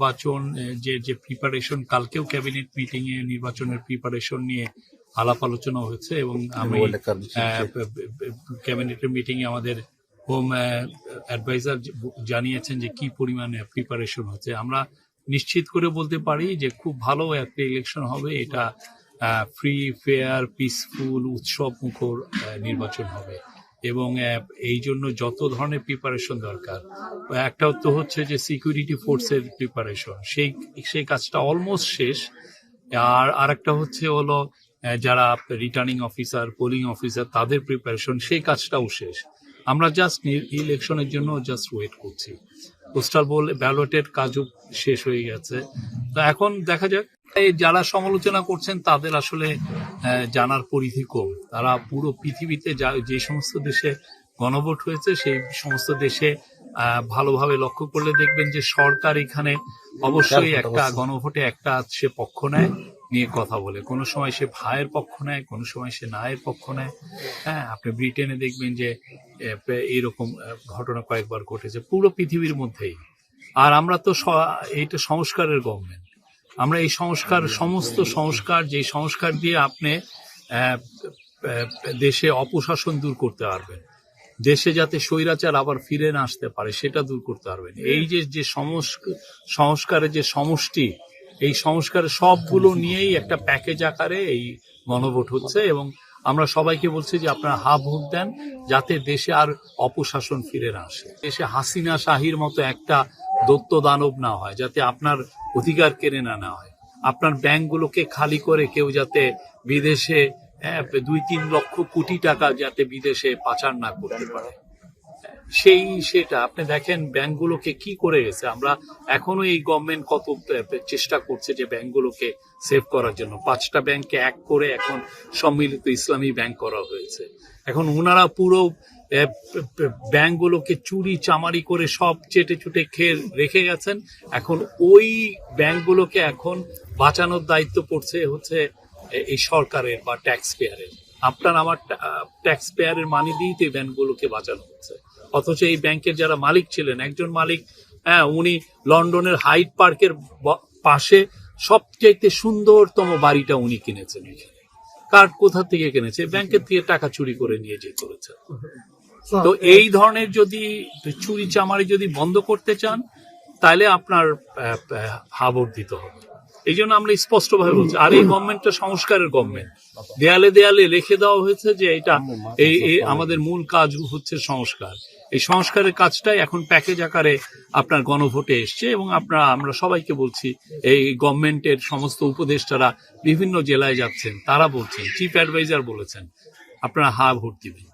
নির্বাচন যে যে প্রিপারেশন, কালকেও ক্যাবিনেট মিটিং এ নির্বাচনের প্রিপারেশন নিয়ে আলাপ আলোচনা হয়েছে এবং আমি ক্যাবিনেটের মিটিং এ আমাদের হোম অ্যাডভাইজার জানিয়েছেন যে কি পরিমাণে প্রিপারেশন হচ্ছে। আমরা নিশ্চিত করে বলতে পারি যে খুব ভালো একটা ইলেকশন হবে। এটা ফ্রি, ফেয়ার, পিসফুল, উৎসব মুখর নির্বাচন হবে এবং এই জন্য যত ধরনের প্রিপারেশন দরকার, একটা তো হচ্ছে যে সিকিউরিটি ফোর্সের প্রিপারেশন, সেই কাজটা অলমোস্ট শেষ। আর আরেকটা হচ্ছে হলো যারা রিটার্নিং অফিসার, পোলিং অফিসার, তাদের প্রিপারেশন, সেই কাজটাও শেষ। আমরা জাস্ট ইলেকশনের জন্য জাস্ট ওয়েট করছি। পোস্টাল ব্যালটের কাজও শেষ হয়ে গেছে। তো এখন দেখা যাক। যারা সমালোচনা করছেন তাদের আসলে জানার পরিধি কম। তারা পুরো পৃথিবীতে যে সমস্ত দেশে গণভোট হয়েছে সেই সমস্ত দেশে ভালোভাবে লক্ষ্য করলে দেখবেন যে সরকার এখানে অবশ্যই একটা গণভোটে একটা সে পক্ষ নেয়, নিয়ে কথা বলে। কোনো সময় সে ভাইয়ের পক্ষ নেয়, কোনো সময় সে নায়ের পক্ষ নেয়। হ্যাঁ, আপনি ব্রিটেনে দেখবেন যে এরকম ঘটনা কয়েকবার ঘটেছে পুরো পৃথিবীর মধ্যেই। আর আমরা তো এইটা সংস্কারের গভর্নমেন্ট। আমরা এই সমস্ত সংস্কার, যে সংস্কার দিয়ে আপনি দেশে অপশাসন দূর করতে পারবেন, দেশে যাতে স্বৈরাচার আবার ফিরে না আসতে পারে সেটা দূর করতে পারবেন। এই যে সংস্কারের যে সমষ্টি, এই সংস্কারের সবগুলো নিয়েই একটা প্যাকেজ আকারে এই গণভোট হচ্ছে এবং আমরা সবাইকে বলছি যে আপনারা ভোট দেন যাতে দেশে আর অপশাসন ফিরে না আসে, দেশে হাসিনা শাহির মতো একটা দৈত্য দানব না হয়, যাতে আপনার অধিকার কেড়ে না হয়, আপনার ব্যাংকগুলোকে খালি করে কেউ যাতে বিদেশে 2-3 লক্ষ কোটি টাকা যাতে বিদেশে পাচার না করতে পারে। সেটা আপনি দেখেন ব্যাংকগুলোকে কি করে গেছে। আমরা এখনো এই গভর্নমেন্ট কত চেষ্টা করছে যে ব্যাংকগুলোকে সেভ করার জন্য। 5টা ব্যাংককে এক করে এখন সম্মিলিত ইসলামী ব্যাংক করা হয়েছে। এখন ওনারা পুরো ব্যাংকগুলোকে চুরি চামারি করে সব চেটে চুটে খেয়ে রেখে গেছেন। এখন ওই ব্যাংকগুলোকে এখন বাঁচানোর দায়িত্ব পড়ছে হচ্ছে এই সরকারের বা ট্যাক্স পেয়ারের। আপনার আমার ট্যাক্স পেয়ারের মানি দিয়েই তো এই ব্যাংকগুলোকে বাঁচানো হচ্ছে। অথচ এই ব্যাংকের যারা মালিক ছিলেন, একজন মালিক উনি লন্ডনের হাইড পার্কের পাশে সবচাইতে সুন্দরতম বাড়িটা উনি কিনেছেন। কোথা থেকে কিনেছে? ব্যাংকের থেকে টাকা চুরি করে নিয়ে যে করেছে। তো এই ধরনের যদি চুরি চামারি যদি বন্ধ করতে চান তাহলে আপনার ভোট দিতে হবে। এই জন্য আমরা স্পষ্টভাবে বলছি। আর এই গভর্নমেন্টটা সংস্কারের গভর্নমেন্ট। দেয়ালে দেয়ালে লিখে দেওয়া হয়েছে যে এটা এই আমাদের মূল কাজ হচ্ছে সংস্কার। এই সংস্কারের কাজটাই এখন প্যাকেজ আকারে আপনার গণভোটে এসছে এবং আমরা সবাইকে বলছি, এই গভর্নমেন্টের সমস্ত উপদেষ্টারা বিভিন্ন জেলায় যাচ্ছেন, তারা বলছেন, চিফ অ্যাডভাইজার বলেছেন আপনারা ভোট দিবেন।